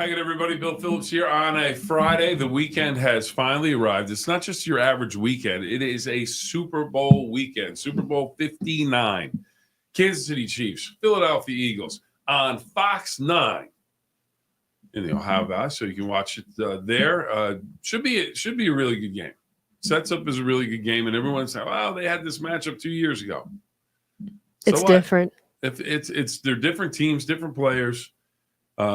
Hi again, everybody. Bill Phillips here on a Friday. The weekend has finally arrived. It's not just your average weekend. It is a Super Bowl weekend. Super Bowl 59. Kansas City Chiefs, Philadelphia Eagles on Fox 9 in the Ohio Valley, so you can watch it there. Should be a really good game. Sets up as a really good game, and everyone's saying, "Well, they had this matchup 2 years ago." So it's different. If they're different teams, different players.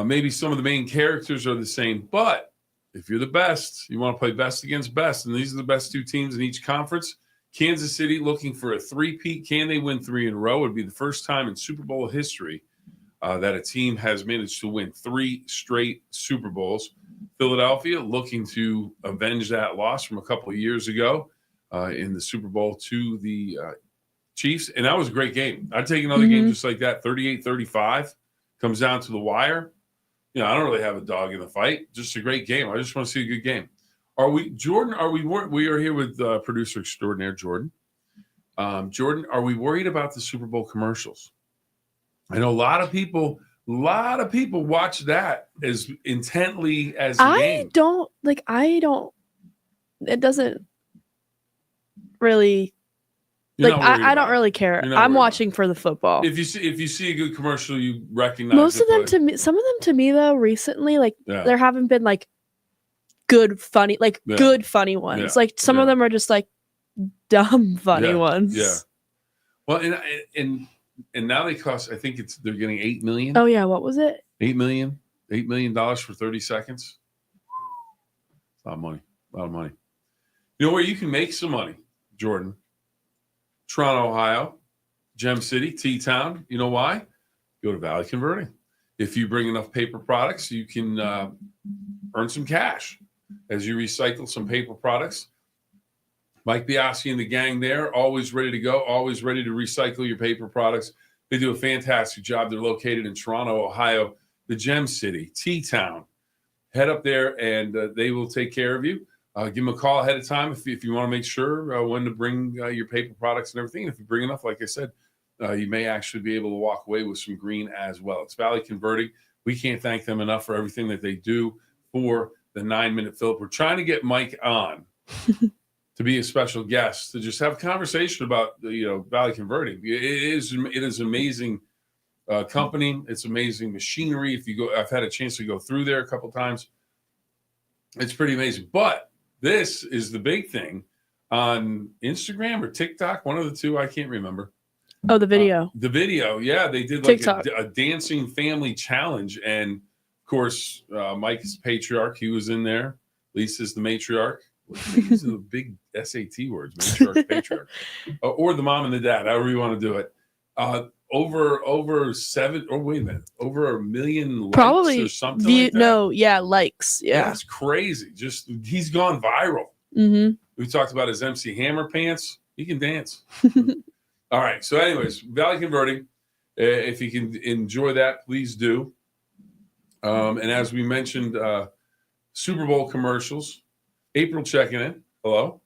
Maybe some of the main characters are the same, but if you're the best, you want to play best against best, and these are the best two teams in each conference. Kansas City looking for a three-peat. Can they win 3 in a row? It would be the first time in Super Bowl history that a team has managed to win 3 straight Super Bowls. Philadelphia looking to avenge that loss from a couple of years ago in the Super Bowl to the Chiefs, and that was a great game. I'd take another game just like that, 38-35. Comes down to the wire. I don't really have a dog in the fight. Just a great game. I just want to see a good game. We are here with producer extraordinaire Jordan. Jordan, are we worried about the Super Bowl commercials? I know a lot of people watch that as intently as the game. It doesn't really. I don't really care. I'm watching for the football. If you see a good commercial, you recognize most of them to me. Some of them to me though recently, there haven't been good funny ones. Yeah. Some of them are just dumb funny ones. Yeah. Well, and now they cost. I think they're getting $8 million. Oh yeah, what was it? $8 million for 30 seconds. A lot of money. You know where you can make some money, Jordan? Toronto, Ohio, Gem City, T-Town. You know why? Go to Valley Converting. If you bring enough paper products, you can earn some cash as you recycle some paper products. Mike Biasi and the gang there, always ready to go, always ready to recycle your paper products. They do a fantastic job. They're located in Toronto, Ohio, the Gem City, T-Town. Head up there, and they will take care of you. Give them a call ahead of time if you want to make sure when to bring your paper products and everything. And if you bring enough, like I said, you may actually be able to walk away with some green as well. It's Valley Converting. We can't thank them enough for everything that they do for the 9-Minute Fill-Up. We're trying to get Mike on to be a special guest to just have a conversation about Valley Converting. It is amazing company. It's amazing machinery. If you go, I've had a chance to go through there a couple times. It's pretty amazing, but this is the big thing on Instagram or TikTok, one of the two. I can't remember. Oh, the video. Yeah. They did a dancing family challenge. And, of course, Mike is patriarch. He was in there. Lisa's the matriarch. These are the big SAT words, matriarch, patriarch. Or the mom and the dad, however you want to do it. Over 1 million likes probably or something like that. Likes. Yeah. That's crazy. Just he's gone viral. We talked about his MC Hammer pants. He can dance. All right. So anyways, Valley Converting, if you can enjoy that, please do. And as we mentioned, Super Bowl commercials. April checking in. Hello.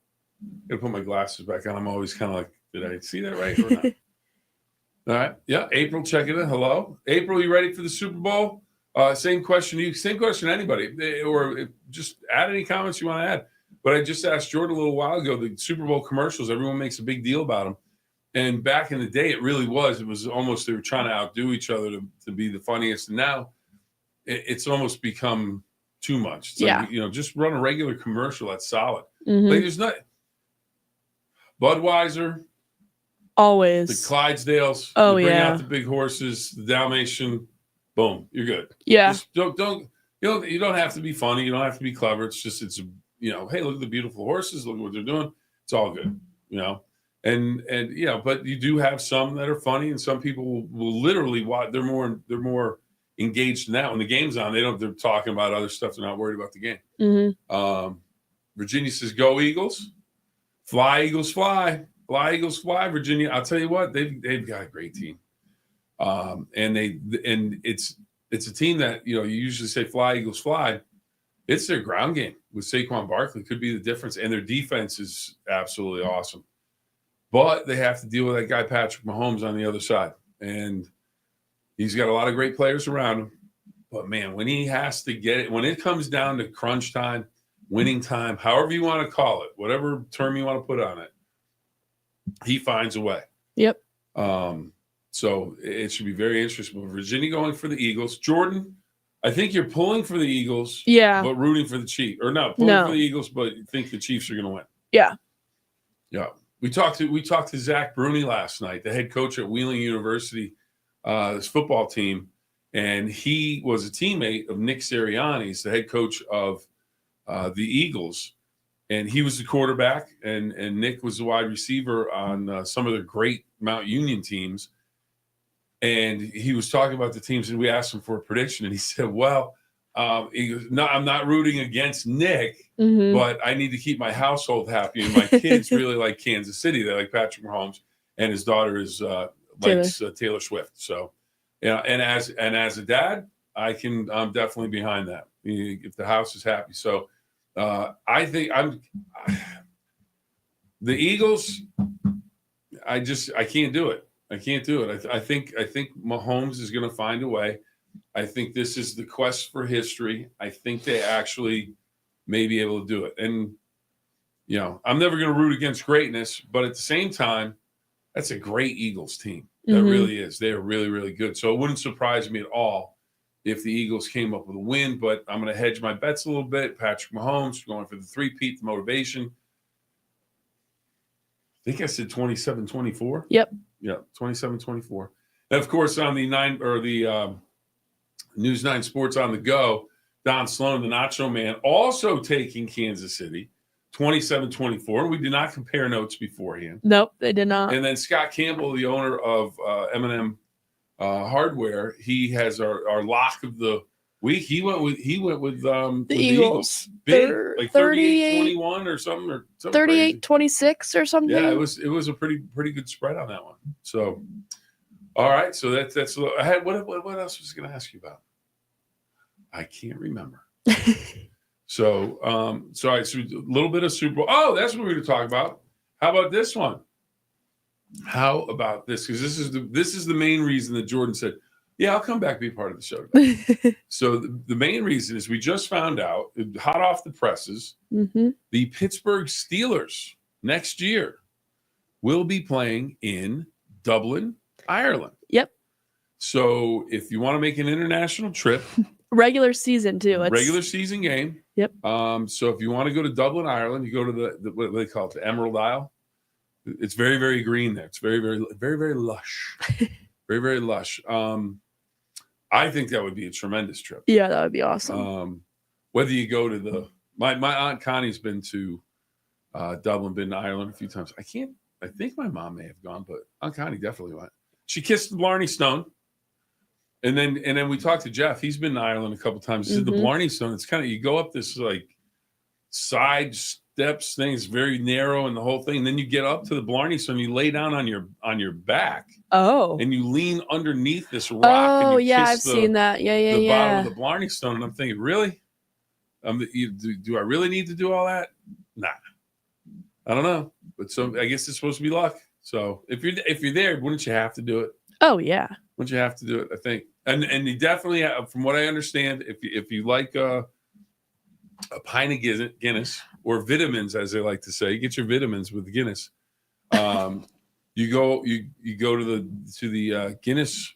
Gotta put my glasses back on. I'm always kind of like, did I see that right or not? All right. Yeah. April checking in. Hello. April, you ready for the Super Bowl? Same question to you. Same question to anybody. Or just add any comments you want to add. But I just asked Jordan a little while ago, the Super Bowl commercials, everyone makes a big deal about them. And back in the day, it really was. It was almost they were trying to outdo each other to be the funniest. And now it's almost become too much. It's like, just run a regular commercial that's solid. Like there's not Budweiser. Always. The Clydesdales. Oh, bring out the big horses, the Dalmatian. Boom, you're good. Yeah. Just don't you don't have to be funny. You don't have to be clever. It's just hey, look at the beautiful horses. Look at what they're doing. It's all good. And but you do have some that are funny, and some people will literally watch. They're more engaged in that. When the game's on, they're talking about other stuff. They're not worried about the game. Virginia says, "Go Eagles! Fly Eagles, fly! Fly Eagles, fly!" Virginia. I'll tell you what, they've got a great team. And it's a team that you usually say "Fly Eagles, fly." It's their ground game with Saquon Barkley could be the difference, and their defense is absolutely awesome. But they have to deal with that guy Patrick Mahomes on the other side, and he's got a lot of great players around him. But man, when he has to get it, when it comes down to crunch time, winning time, however you want to call it, whatever term you want to put on it, he finds a way. Yep. So it should be very interesting. Virginia going for the Eagles. Jordan, I think you're pulling for the Eagles, but rooting for the Chiefs. Or no, pulling for the Eagles, but you think the Chiefs are going to win. Yeah. Yeah. We talked to Zach Bruni last night, the head coach at Wheeling University, this football team, and he was a teammate of Nick Sirianni's, the head coach of the Eagles. And he was the quarterback, and Nick was the wide receiver on some of the great Mount Union teams. And he was talking about the teams, and we asked him for a prediction, and he said, well, he goes, no, I'm not rooting against Nick, but I need to keep my household happy. And my kids really like Kansas City. They like Patrick Mahomes, and his daughter likes Taylor Swift. So, yeah, and as a dad, I'm definitely behind that if the house is happy. So I think the Eagles. I can't do it. I can't do it. I think Mahomes is going to find a way. I think this is the quest for history. I think they actually may be able to do it. And, I'm never going to root against greatness, but at the same time, that's a great Eagles team. That really is. They're really, really good. So it wouldn't surprise me at all if the Eagles came up with a win, but I'm going to hedge my bets a little bit. Patrick Mahomes going for the three-peat, the motivation. I think I said 27-24. Yep. Yeah, 27-24. And of course, on the News 9 Sports on the Go, Don Sloan, the Nacho Man, also taking Kansas City, 27-24. We did not compare notes beforehand. Nope, they did not. And then Scott Campbell, the owner of M&M Hardware, he has our lock of the week. He went with the Eagles. Big, like 38-21 or something. 38-26 or something. Yeah, it was a pretty good spread on that one. So, all right. So that's I had what else was I going to ask you about? I can't remember. So, all right. So a little bit of Super Bowl. Oh, that's what we were going to talk about. How about this one? How about this? Because this is the main reason that Jordan said, yeah, I'll come back and be part of the show. So the main reason is we just found out, hot off the presses, the Pittsburgh Steelers next year will be playing in Dublin, Ireland. Yep. So if you want to make an international trip. Regular season, too. Regular season game. Yep. So if you want to go to Dublin, Ireland, you go to the what do they call it? The Emerald Isle. It's very, very green there. It's very, very, very, very lush. Very, very lush. I think that would be a tremendous trip. Yeah, that would be awesome. Whether you go to my Aunt Connie's been to Dublin, been to Ireland a few times. I think my mom may have gone, but Aunt Connie definitely went. She kissed the Blarney Stone. And then we talked to Jeff. He's been to Ireland a couple times. He said the Blarney Stone, it's kind of, you go up this like side steps thing. It's very narrow and the whole thing. And then you get up to the Blarney Stone, you lay down on your back. Oh. And you lean underneath this rock. Oh, and you yeah, kiss I've seen that. Yeah. The bottom of the Blarney Stone. And I'm thinking, really? Do I really need to do all that? Nah. I don't know. But so I guess it's supposed to be luck. So if you're there, wouldn't you have to do it? Oh, yeah. Wouldn't you have to do it? I think. And you definitely, from what I understand, if you like a pint of Guinness or vitamins, as they like to say, get your vitamins with Guinness. You go to the Guinness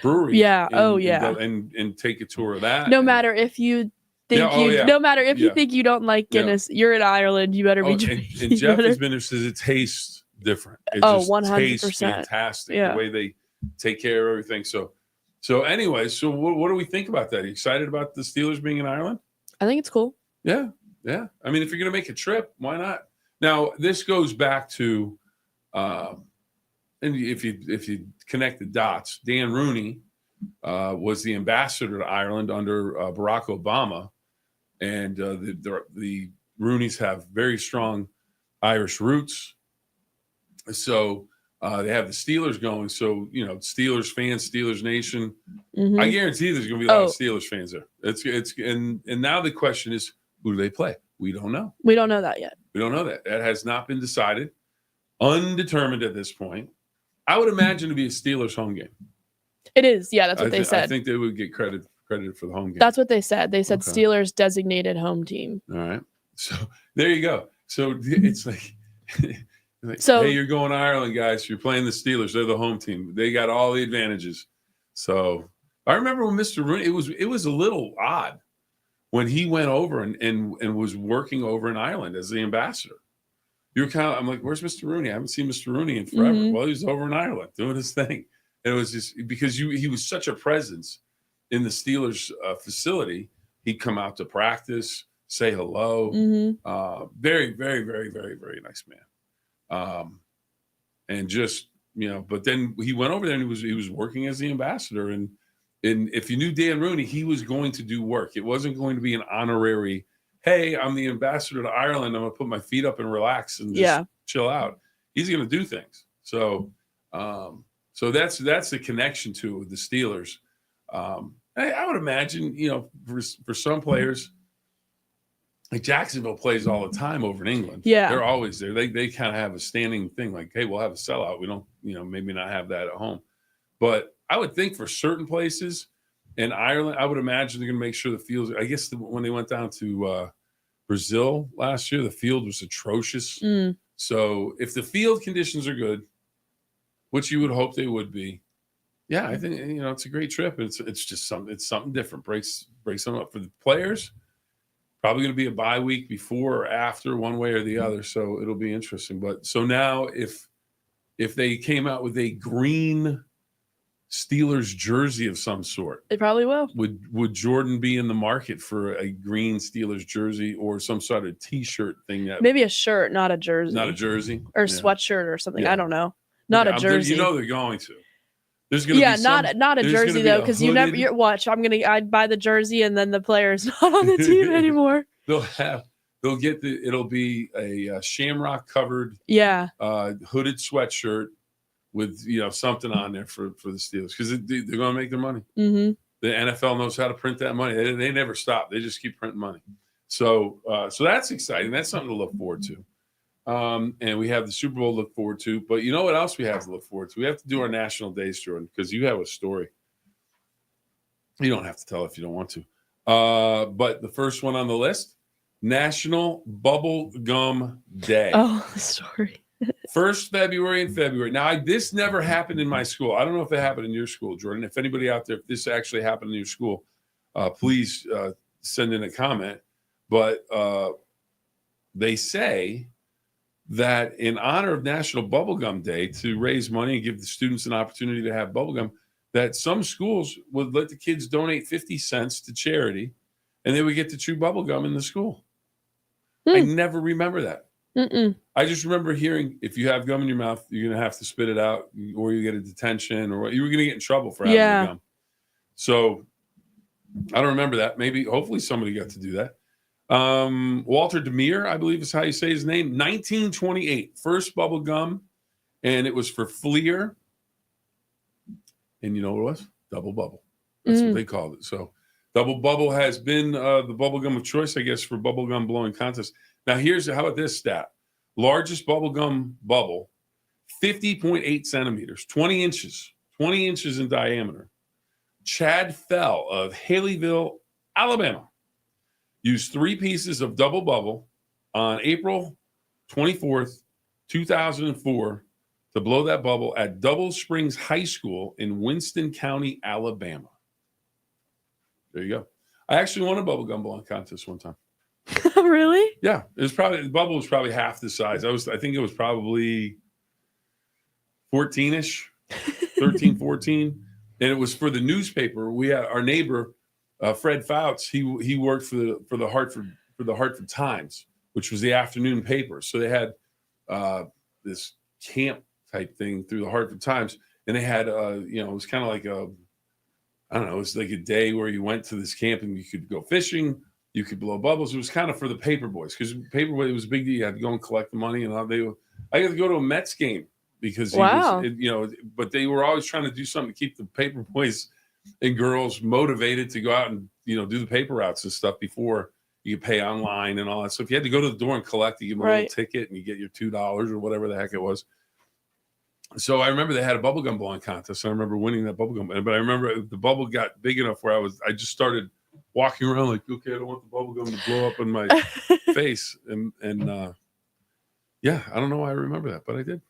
brewery. Yeah. And take a tour of that. No matter if you think no matter if you think you don't like Guinness, you're in Ireland. You better be drinking. And Jeff has been there, says it tastes different. It 100%. tastes fantastic. The way they take care of everything. So anyway, what do we think about that? Are you excited about the Steelers being in Ireland? I think it's cool. Yeah. I mean, if you're going to make a trip, why not? Now, this goes back to, and if you connect the dots, Dan Rooney was the ambassador to Ireland under Barack Obama, and the Rooneys have very strong Irish roots. So they have the Steelers going. So, Steelers fans, Steelers Nation. I guarantee there's going to be a lot of Steelers fans there. And now the question is, who do they play? We don't know. We don't know that yet. We don't know that. That has not been decided. Undetermined at this point. I would imagine to be a Steelers home game. It is. Yeah, that's what they said. I think they would get credit credited for the home game? That's what they said. They said Okay. Steelers designated home team. All right. So there you go. So it's like, So, hey, you're going to Ireland, guys. You're playing the Steelers. They're the home team. They got all the advantages. So I remember when Mr. Rooney, it was a little odd when he went over and was working over in Ireland as the ambassador. You were I'm like, where's Mr. Rooney? I haven't seen Mr. Rooney in forever. Mm-hmm. Well, he was over in Ireland doing his thing. And it was just because he was such a presence in the Steelers facility. He'd come out to practice, say hello. Mm-hmm. Very, very, very, very, very nice man. And just, but then he went over there and he was working as the ambassador. And if you knew Dan Rooney, he was going to do work. It wasn't going to be an honorary, hey, I'm the ambassador to Ireland. I'm going to put my feet up and relax and just chill out. He's going to do things. So that's the connection to the Steelers. I would imagine, for some players, like Jacksonville plays all the time over in England. Yeah. They're always there. They kind of have a standing thing like, hey, we'll have a sellout. We don't, maybe not have that at home. But I would think for certain places in Ireland, I would imagine they're going to make sure the fields, I guess when they went down to Brazil last year, the field was atrocious. Mm. So if the field conditions are good, which you would hope they would be, yeah, I think, it's a great trip. It's just something different. Breaks them up for the players. Probably going to be a bye week before or after, one way or the other. So it'll be interesting. But so now if they came out with a green Steelers jersey of some sort, they probably will. Would Jordan be in the market for a green Steelers jersey or some sort of T-shirt thing? Maybe a shirt, not a jersey. Not a jersey? Or a sweatshirt or something. Yeah. I don't know. Not a jersey. They're going to. There's going to be not a jersey though, because you watch. I'd buy the jersey and then the player's not on the team anymore. It'll be a shamrock covered hooded sweatshirt with something on there for the Steelers because they're going to make their money. Mm-hmm. The NFL knows how to print that money. They never stop. They just keep printing money. So that's exciting. That's something to look forward to. And we have the Super Bowl to look forward to. But you know what else we have to look forward to? We have to do our national days, Jordan, because you have a story. You don't have to tell if you don't want to. But the first one on the list, National Bubble Gum Day. Oh, the story. 1st February in February. Now, this never happened in my school. I don't know if it happened in your school, Jordan. If anybody out there, if this actually happened in your school, please send in a comment. But they say that in honor of National Bubblegum Day, to raise money and give the students an opportunity to have bubblegum, that some schools would let the kids donate 50 cents to charity, and they would get to chew bubblegum in the school. I never remember that. Mm-mm. I just remember hearing, if you have gum in your mouth, you're going to have to spit it out, or you get a detention, or you were going to get in trouble for having the gum. So I don't remember that. Hopefully somebody got to do that. Walter Demir, I believe is how you say his name. 1928, first bubble gum, and it was for Fleer. And you know what it was? Double Bubble. That's what they called it. So Double Bubble has been the bubble gum of choice, I guess, for bubble gum blowing contests. Now, how about this stat? Largest bubble gum bubble, 50.8 centimeters, 20 inches in diameter. Chad Fell of Haleyville, Alabama, used 3 pieces of double bubble on April 24th, 2004 to blow that bubble at Double Springs High School in Winston County, Alabama. There you go. I actually won a bubble gum blowing contest one time. Really? Yeah. The bubble was probably half the size. I think it was probably 14-ish, 13, 14. And it was for the newspaper. We had our neighbor, Fred Fouts, he worked for the Hartford Times, which was the afternoon paper. So they had this camp type thing through the Hartford Times, and they had it was kind of like it was like a day where you went to this camp and you could go fishing, you could blow bubbles. It was kind of for the paper boys because paper boy was a big deal. You had to go and collect the money, and I had to go to a Mets game because but they were always trying to do something to keep the paper boys and girls motivated to go out and do the paper routes and stuff before you could pay online and all that. So if you had to go to the door and collect, you give them a little ticket and you get your $2 or whatever the heck it was. So I remember they had a bubblegum blowing contest. And I remember winning that bubblegum. But I remember the bubble got big enough where I just started walking around like, okay, I don't want the bubblegum to blow up in my face. And yeah, I don't know why I remember that, but I did.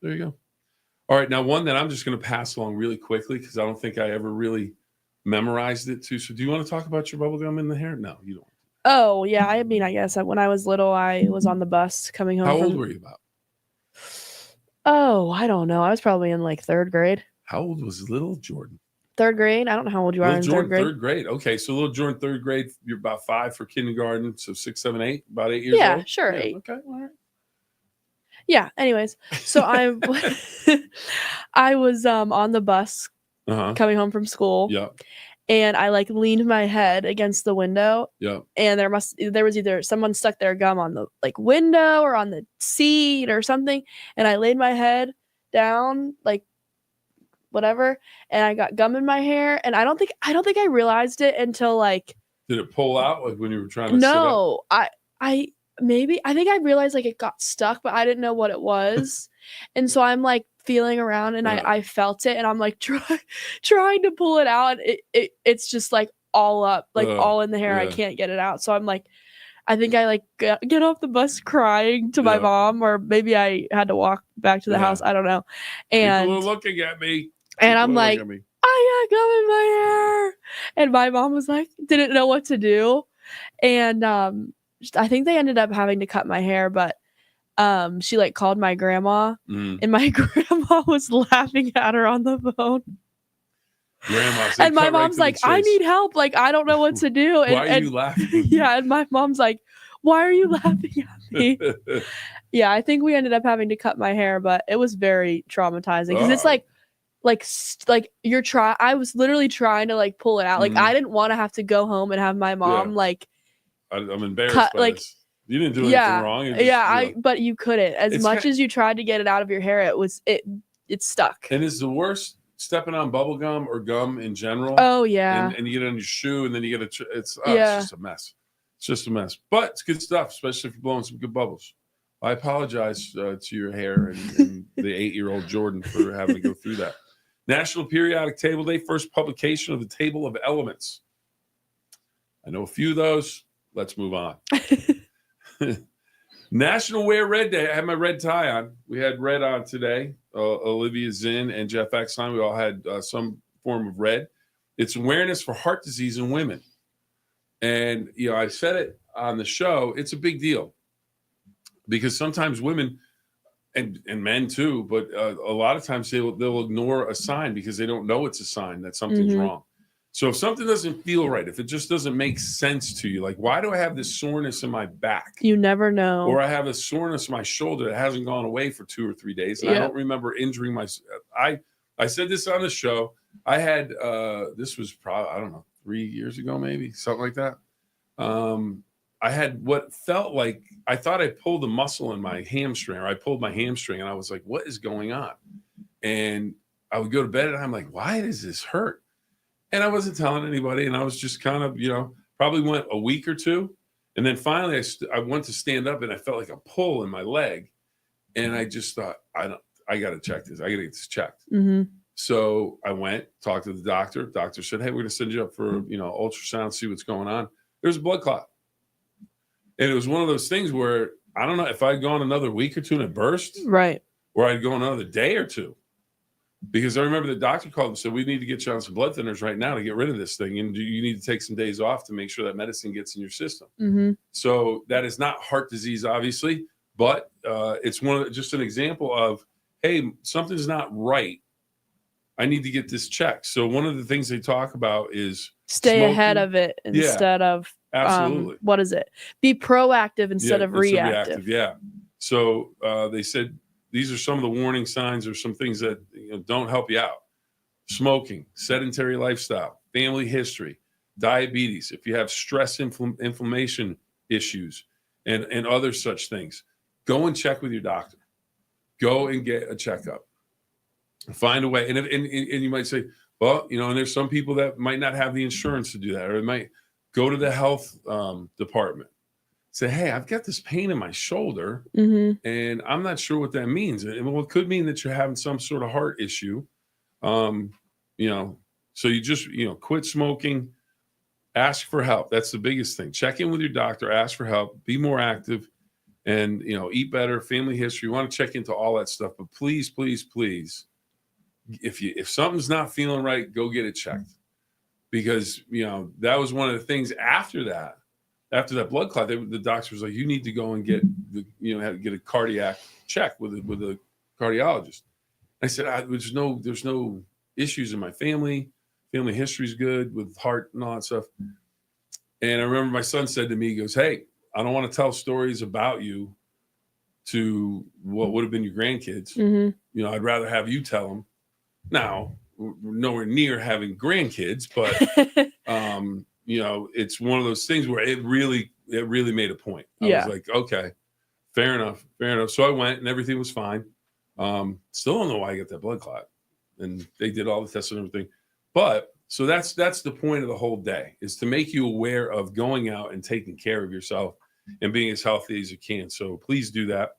There you go. All right. Now, one that I'm just going to pass along really quickly because I don't think I ever really memorized it too. So do you want to talk about your bubblegum in the hair? No, you don't. Oh, yeah. I mean, I guess when I was little, I was on the bus coming home. How old were you about? Oh, I don't know. I was probably in like 3rd grade. How old was little Jordan? 3rd grade. I don't know how old you are in Jordan, 3rd grade. Okay, so little Jordan, 3rd grade. You're about 5 for kindergarten, so 6, 7, 8, about 8 years old. Yeah, sure, 8. Okay, all right. Yeah. Anyways, so I was on the bus coming home from school. Yeah. And I like leaned my head against the window. Yeah. And there was either someone stuck their gum on the like window or on the seat or something. And I laid my head down, like whatever, and I got gum in my hair. And I don't think I realized it until like. Did it pull out like when you were trying to No, sit up? I think I realized like it got stuck, but I didn't know what it was. And so I'm like feeling around and I felt it and I'm like trying to pull it out. And it's just like all up, like all in the hair. Yeah. I can't get it out. So I'm like, I think I like get off the bus crying to my mom, or maybe I had to walk back to the house. I don't know. And people are looking at me. And I'm like, I got gum in my hair. And my mom was like, didn't know what to do. And I think they ended up having to cut my hair, but she like called my grandma and my grandma was laughing at her on the phone. And my mom's like, I need help. Like, I don't know what to do. And, why are you laughing? Yeah. And my mom's like, why are you laughing at me? Yeah. I think we ended up having to cut my hair, but it was very traumatizing because it's like I was literally trying to like pull it out. Like I didn't want to have to go home and have my mom like, I'm embarrassed by like this. You didn't do anything wrong. Just, but you couldn't. As much as you tried to get it out of your hair, it stuck. And it's the worst stepping on bubble gum or gum in general. Oh yeah. And you get it on your shoe, and then you get it's just a mess. It's just a mess. But it's good stuff, especially if you're blowing some good bubbles. I apologize to your hair and the 8-year-old Jordan for having to go through that. National Periodic Table Day, first publication of the Table of Elements. I know a few of those. Let's move on. National Wear Red Day. I had my red tie on. We had red on today. Olivia Zinn and Jeff Exline, we all had some form of red. It's awareness for heart disease in women. And, I said it on the show. It's a big deal because sometimes women and men too, but a lot of times they'll ignore a sign because they don't know it's a sign that something's wrong. So if something doesn't feel right, if it just doesn't make sense to you, like why do I have this soreness in my back? You never know. Or I have a soreness in my shoulder that hasn't gone away for 2 or 3 days. And I don't remember injuring myself. I said this on the show. I had, this was probably, I don't know, 3 years ago, maybe something like that. I had what felt like, I thought I pulled a muscle in my hamstring, or I pulled my hamstring and I was like, what is going on? And I would go to bed and I'm like, why does this hurt? And I wasn't telling anybody, and I was just kind of, probably went a week or two. And then finally I went to stand up and I felt like a pull in my leg. And I just thought, I got to check this. I got to get this checked. Mm-hmm. So I went, talked to the doctor. Doctor said, hey, we're going to send you up for, ultrasound, see what's going on. There's a blood clot. And it was one of those things where, I don't know if I'd gone another week or two and it burst. Right. Or I'd go another day or two. Because I remember the doctor called and said, we need to get you on some blood thinners right now to get rid of this thing. And you need to take some days off to make sure that medicine gets in your system. Mm-hmm. So that is not heart disease, obviously, but it's just an example of, hey, something's not right. I need to get this checked. So one of the things they talk about is stay ahead of it instead of, absolutely. What is it? Be proactive instead of reactive. Yeah. So they said, these are some of the warning signs or some things that don't help you out. Smoking, sedentary lifestyle, family history, diabetes, if you have stress inflammation issues and other such things, go and check with your doctor. Go and get a checkup. Find a way. And you might say, well, and there's some people that might not have the insurance to do that, or it might go to the health department. say, hey, I've got this pain in my shoulder, Mm-hmm. and I'm not sure what that means. Well, it could mean that you're having some sort of heart issue. So you just, quit smoking, ask for help. That's the biggest thing. Check in with your doctor, ask for help, be more active, and, eat better, family history. You want to check into all that stuff, but please, please, please, if something's not feeling right, go get it checked, because, that was one of the things after that blood clot, the doctor was like, you need to go and get get a cardiac check with a cardiologist. I said, there's no issues in my family. Family history's good with heart and all that stuff. And I remember my son said to me, he goes, hey, I don't want to tell stories about you to what would have been your grandkids. Mm-hmm. I'd rather have you tell them. Now, we're nowhere near having grandkids, but it's one of those things where it really made a point. I was like, okay, fair enough. So I went and everything was fine. Still don't know why I got that blood clot, and they did all the tests and everything. But so that's the point of the whole day, is to make you aware of going out and taking care of yourself and being as healthy as you can. So please do that.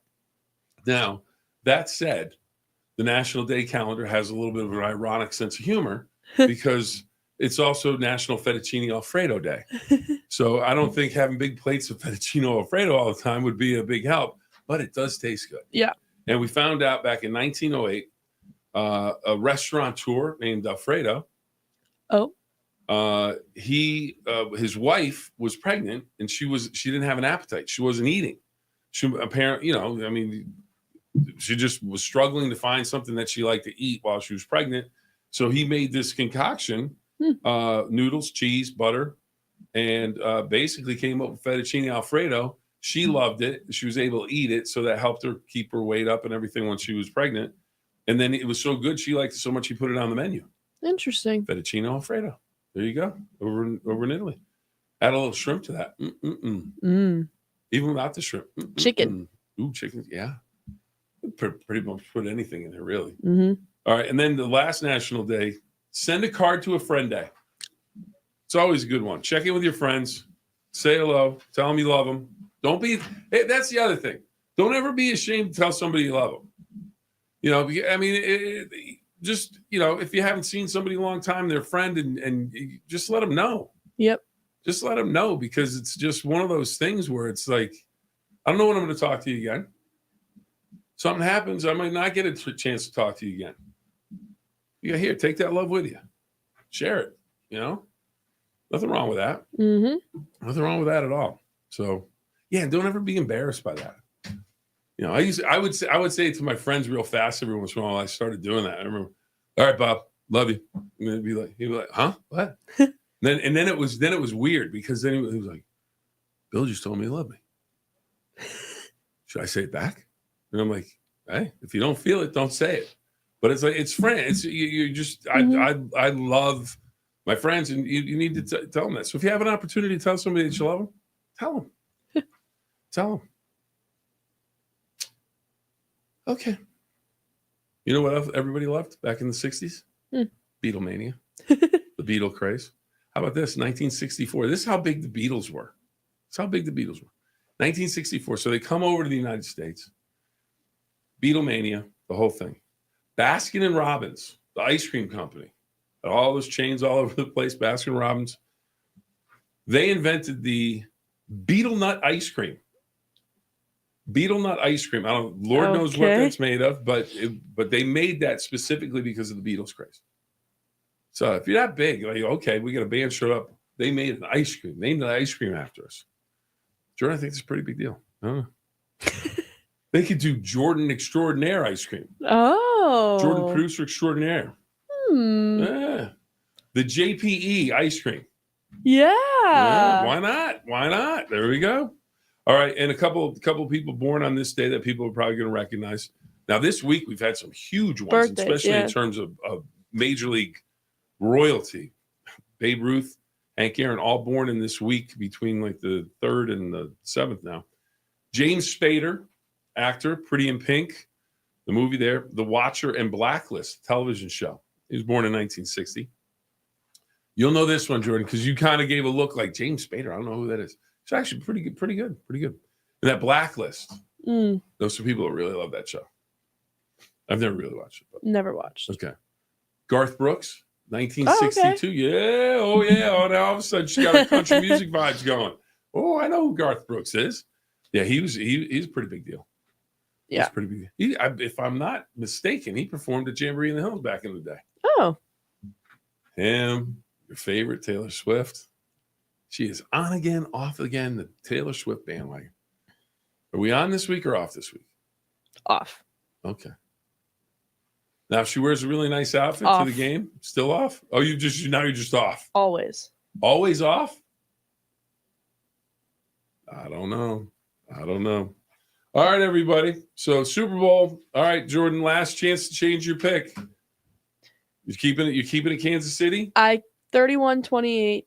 Now, that said, the National Day calendar has a little bit of an ironic sense of humor because it's also National Fettuccine Alfredo Day. So I don't think having big plates of fettuccine Alfredo all the time would be a big help, but it does taste good. Yeah. And we found out back in 1908, a restaurateur named Alfredo. Oh. His wife was pregnant, and she didn't have an appetite. She wasn't eating. She apparently, she just was struggling to find something that she liked to eat while she was pregnant. So he made this concoction, noodles, cheese, butter, and basically came up with fettuccine Alfredo. She loved it. She was able to eat it, so that helped her keep her weight up and everything when she was pregnant. And then it was so good, she liked it so much, she put it on the menu. Interesting. Fettuccine Alfredo. There you go. Over in Italy. Add a little shrimp to that. Even without the shrimp. Chicken. Ooh, chicken. Yeah. Pretty much put anything in there, really. Mm-hmm. All right. And then the last National Day, send a card to a friend day. It's always a good one. Check in with your friends. Say hello. Tell them you love them. That's the other thing. Don't ever be ashamed to tell somebody you love them. If you haven't seen somebody in a long time, their friend, and just let them know. Yep. Just let them know, because it's just one of those things where it's like, I don't know when I'm going to talk to you again. Something happens, I might not get a chance to talk to you again. Here, take that love with you. Share it, Nothing wrong with that. Mm-hmm. Nothing wrong with that at all. So, yeah, don't ever be embarrassed by that. I would say it to my friends real fast every once in a while. I started doing that. I remember, all right, Bob, love you. And he'd be like, huh? What? then it was weird, because then he was like, Bill just told me he loved me. Should I say it back? And I'm like, hey, if you don't feel it, don't say it. But it's like, it's friends. You just, I love my friends, and you need to tell them that. So if you have an opportunity to tell somebody that you love them, tell them. Tell them. Okay. You know what else everybody loved back in the 60s? Beatlemania. The Beatle craze. How about this? 1964. This is how big the Beatles were. 1964. So they come over to the United States. Beatlemania, the whole thing. Baskin and Robbins, the ice cream company. All those chains all over the place, Baskin Robbins. They invented the beetle nut ice cream. Beetle nut ice cream. Lord knows what that's made of, but they made that specifically because of the Beatles craze. So if you're that big, like, okay, we got a band showed up. They made an ice cream, named the ice cream after us. Jordan, I think it's a pretty big deal. I don't know. They could do Jordan Extraordinaire ice cream. Oh. Jordan Producer Extraordinaire. Yeah. The JPE ice cream. Yeah. Why not? There we go. All right. And a couple people born on this day that people are probably going to recognize. Now, this week, we've had some huge ones, especially in terms of Major League royalty. Babe Ruth, Hank Aaron, all born in this week between like the 3rd and the 7th now. James Spader, actor, Pretty in Pink, the movie there, The Watcher, and Blacklist television show. He was born in 1960. You'll know this one, Jordan, because you kind of gave a look like James Spader. I don't know who that is. It's actually pretty good. And that Blacklist. Mm, Those are people that really love that show. I've never really watched it. But. never watched. Okay. Garth Brooks, 1962. Yeah. Oh, yeah. Oh, now all of a sudden she's got her country music vibes going. Oh, I know who Garth Brooks is. Yeah, he's a pretty big deal. Yeah. He's pretty big deal. If I'm not mistaken, he performed at Jamboree in the Hills back in the day. Oh. Him, your favorite, Taylor Swift. She is on again, off again, the Taylor Swift bandwagon. Are we on this week or off this week? Off. Okay. Now, if she wears a really nice outfit Off. to the game, still off? Oh, you're just off. Always. Always off? I don't know. All right, everybody. So Super Bowl. All right, Jordan, last chance to change your pick. You're keeping it Kansas City? 31-28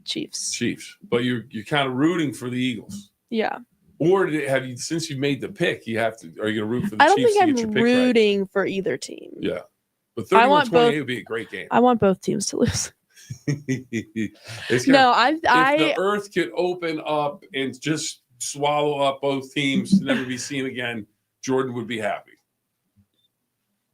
Chiefs. But you're kind of rooting for the Eagles. Yeah. Or since you've made the pick, are you going to root for the I don't Chiefs think to get I'm your pick rooting right? for either team. Yeah. But 31-28 would be a great game. I want both teams to lose. If the earth could open up and just swallow up both teams to never be seen again, Jordan would be happy.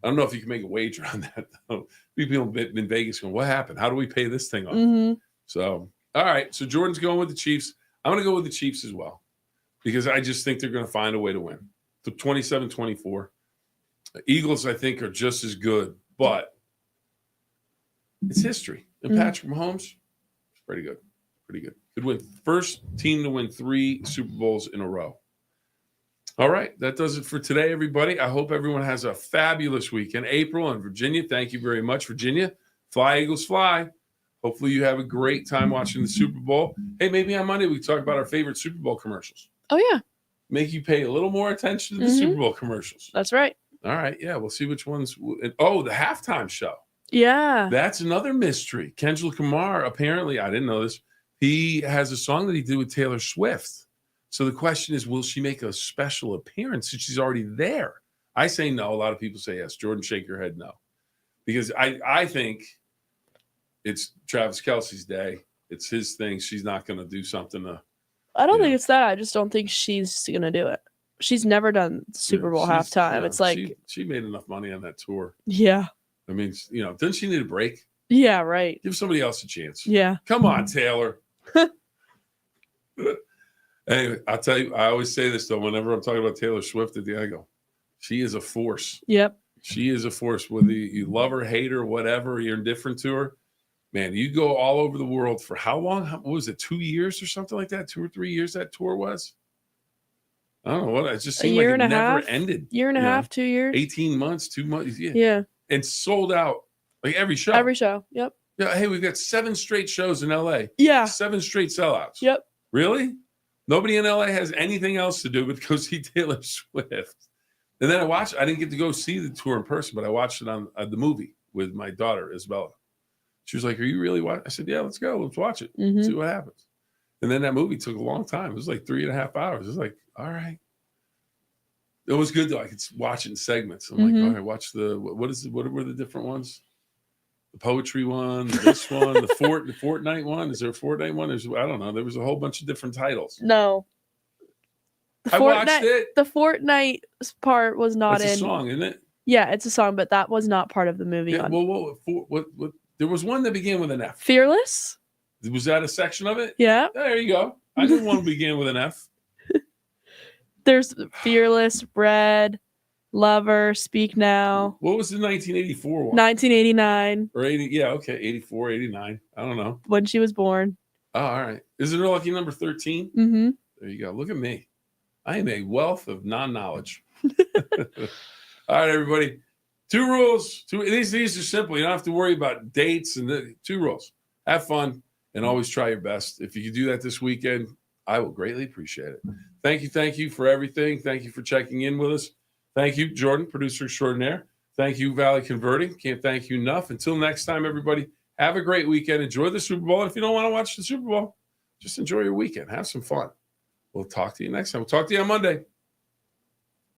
I don't know if you can make a wager on that, though. People in Vegas going, what happened? How do we pay this thing off? Mm-hmm. So, all right. So Jordan's going with the Chiefs. I'm going to go with the Chiefs as well because I just think they're going to find a way to win. So 27-24. The Eagles, I think, are just as good, but it's history. And Patrick Mahomes, pretty good. Good win. First team to win 3 Super Bowls in a row. All right. That does it for today, everybody. I hope everyone has a fabulous weekend. April and Virginia, thank you very much, Virginia. Fly, Eagles, fly. Hopefully you have a great time watching the Super Bowl. Hey, maybe on Monday we talk about our favorite Super Bowl commercials. Oh, yeah. Make you pay a little more attention to the Super Bowl commercials. That's right. All right. Yeah, we'll see which ones. Oh, the halftime show. Yeah. That's another mystery. Kendrick Lamar, apparently, I didn't know this, he has a song that he did with Taylor Swift. So the question is, will she make a special appearance since she's already there? I say no. A lot of people say yes. Jordan, shake your head no. Because I think it's Travis Kelce's day. It's his thing. She's not going to do something I don't think it's that. I just don't think she's going to do it. She's never done Super Bowl halftime. It's like she made enough money on that tour. Yeah. I mean, doesn't she need a break? Yeah, right. Give somebody else a chance. Yeah. Come on, Taylor. Anyway, I'll tell you, I always say this, though, whenever I'm talking about Taylor Swift at the end, I go, she is a force. Yep. She is a force. Whether you love her, hate her, whatever, you're indifferent to her, man, you go all over the world for how long? What was it, 2 years or something like that? 2 or 3 years that tour was? I don't know what. It just seemed like it never ended. Year and a half, 2 years. 18 months, 2 months. Yeah. And sold out like every show. Yep. Yeah. Hey, we've got 7 straight shows in LA. Yeah. 7 straight sellouts. Yep. Really? Nobody in LA has anything else to do but go see Taylor Swift. And then I didn't get to go see the tour in person, but I watched it on the movie with my daughter, Isabella. She was like, are you really watching? I said, yeah, let's go. Let's watch it. See what happens. And then that movie took a long time. It was like 3.5 hours. It was like, all right. It was good though. I could watch it in segments. I'm like, all right, watch what were the different ones? The poetry one, this one, the Fortnite one. Is there a Fortnite one? I don't know. There was a whole bunch of different titles. No. I watched it. The Fortnite part was not That's a song, isn't it? Yeah, it's a song, but that was not part of the movie. Yeah, what there was one that began with an F. Fearless? Was that a section of it? Yeah. There you go. I didn't want to begin with an F. There's Fearless, Red, Lover, Speak Now. What was the 1984 one? 1989. Or 80, yeah, okay, 84, 89. I don't know. When she was born. Oh, all right. Is it lucky number 13? Mm-hmm. There you go. Look at me. I am a wealth of non-knowledge. All right, everybody. 2 rules. These are simple. You don't have to worry about dates and 2 rules. Have fun and always try your best. If you can do that this weekend, I will greatly appreciate it. Thank you for everything. Thank you for checking in with us. Thank you, Jordan, producer extraordinaire. Thank you, Valley Converting. Can't thank you enough. Until next time, everybody, have a great weekend. Enjoy the Super Bowl. And if you don't want to watch the Super Bowl, just enjoy your weekend. Have some fun. We'll talk to you next time. We'll talk to you on Monday.